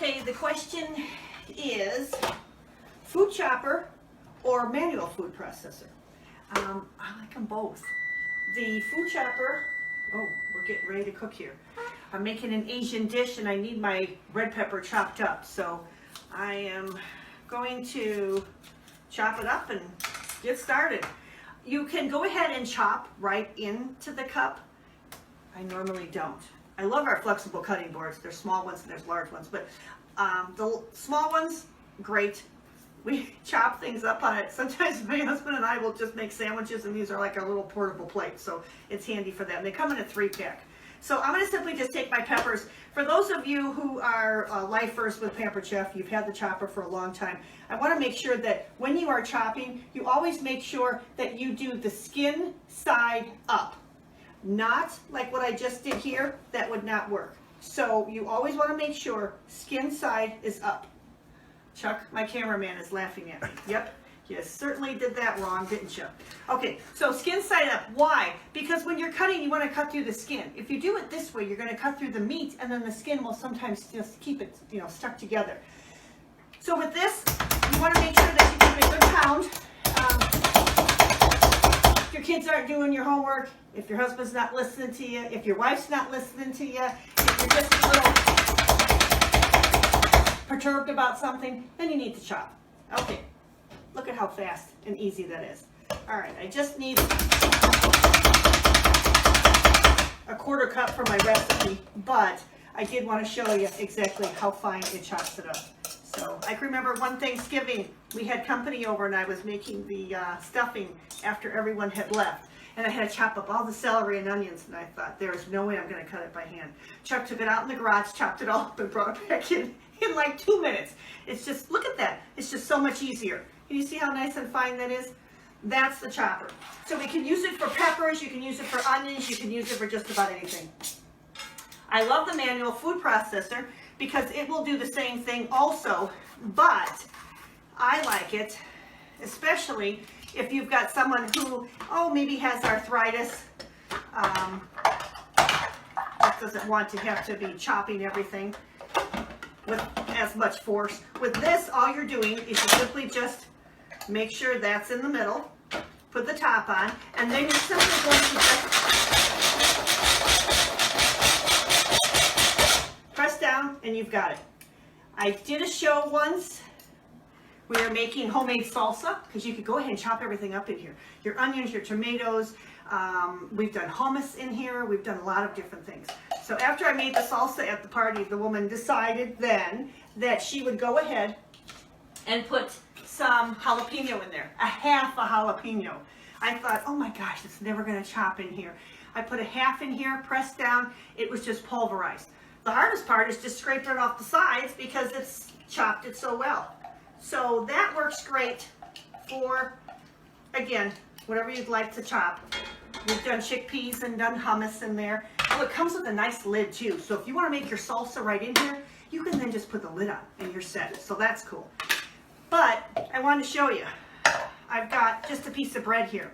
Okay, the question is food chopper or manual food processor. I like them both. The food chopper, oh, we're getting ready to cook here. I'm making an Asian dish and I need my red pepper chopped up. So I am going to chop it up and get started. You can go ahead and chop right into the cup. I normally don't. I love our flexible cutting boards. There's small ones and there's large ones, but the small ones, great. We chop things up on it. Sometimes my husband and I will just make sandwiches, and these are like our little portable plates, so it's handy for them. They come in a 3-pack. So I'm going to simply just take my peppers. For those of you who are lifers with Pampered Chef, you've had the chopper for a long time, I want to make sure that when you are chopping, you always make sure that you do the skin side up. Not like what I just did here. That would not work. So you always want to make sure skin side is up. Chuck, my cameraman, is laughing at me. Yep, you certainly did that wrong, didn't you? Okay, so skin side up. Why? Because when you're cutting, you want to cut through the skin. If you do it this way, you're going to cut through the meat, and then the skin will sometimes just keep it, stuck together. So with this, you want to make sure that you give it a good pound. If your kids aren't doing your homework, if your husband's not listening to you, if your wife's not listening to you, if you're just a little perturbed about something, then you need to chop. Okay, look at how fast and easy that is. All right, I just need a 1/4 cup for my recipe, but I did want to show you exactly how fine it chops it up. So I can remember one Thanksgiving, we had company over and I was making the stuffing after everyone had left. And I had to chop up all the celery and onions, and I thought, there is no way I'm going to cut it by hand. Chuck took it out in the garage, chopped it all up, and brought it back in like 2 minutes. It's just, look at that. It's just so much easier. Can you see how nice and fine that is? That's the chopper. So we can use it for peppers, you can use it for onions, you can use it for just about anything. I love the manual food processor because it will do the same thing also, but I like it, especially if you've got someone who, maybe has arthritis, that doesn't want to have to be chopping everything with as much force. With this, all you're doing is you simply just make sure that's in the middle, put the top on, and then you're simply going to just press down and you've got it. I did a show once. We are making homemade salsa, because you could go ahead and chop everything up in here. Your onions, your tomatoes, we've done hummus in here, we've done a lot of different things. So after I made the salsa at the party, the woman decided then that she would go ahead and put some jalapeno in there, a half a jalapeno. I thought, oh my gosh, it's never gonna chop in here. I put a half in here, pressed down, it was just pulverized. The hardest part is just scraping it off the sides because it's chopped it so well. So that works great for, again, whatever you'd like to chop. We've done chickpeas and done hummus in there. Oh, it comes with a nice lid too. So if you want to make your salsa right in here, you can then just put the lid on and you're set. So that's cool. But I want to show you. I've got just a piece of bread here.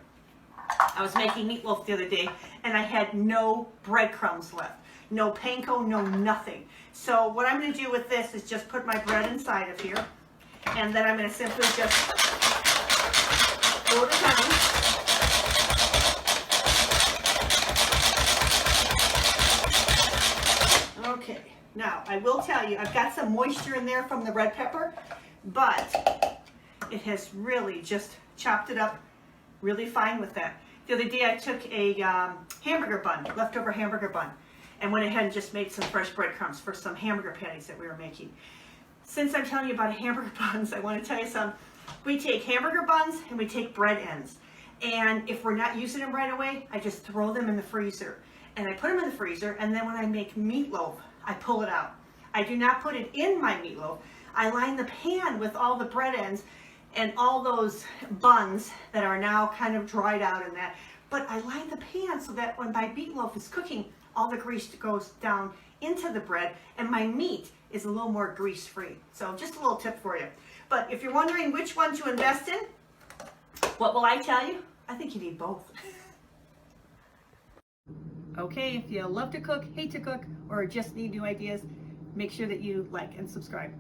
I was making meatloaf the other day and I had no breadcrumbs left. No panko, no nothing. So what I'm going to do with this is just put my bread inside of here. And then I'm going to simply just fold it down. Okay, now I will tell you, I've got some moisture in there from the red pepper, but it has really just chopped it up really fine with that. The other day I took a hamburger bun, leftover hamburger bun, and went ahead and just made some fresh breadcrumbs for some hamburger patties that we were making. Since I'm telling you about hamburger buns, I want to tell you something. We take hamburger buns and we take bread ends. And if we're not using them right away, I just throw them in the freezer. And I put them in the freezer, and then when I make meatloaf, I pull it out. I do not put it in my meatloaf. I line the pan with all the bread ends and all those buns that are now kind of dried out in that. But I line the pan so that when my meatloaf is cooking, all the grease goes down into the bread, and my meat is a little more grease-free. So just a little tip for you. But if you're wondering which one to invest in, what will I tell you? I think you need both. Okay, if you love to cook, hate to cook, or just need new ideas, Make sure that you like and subscribe.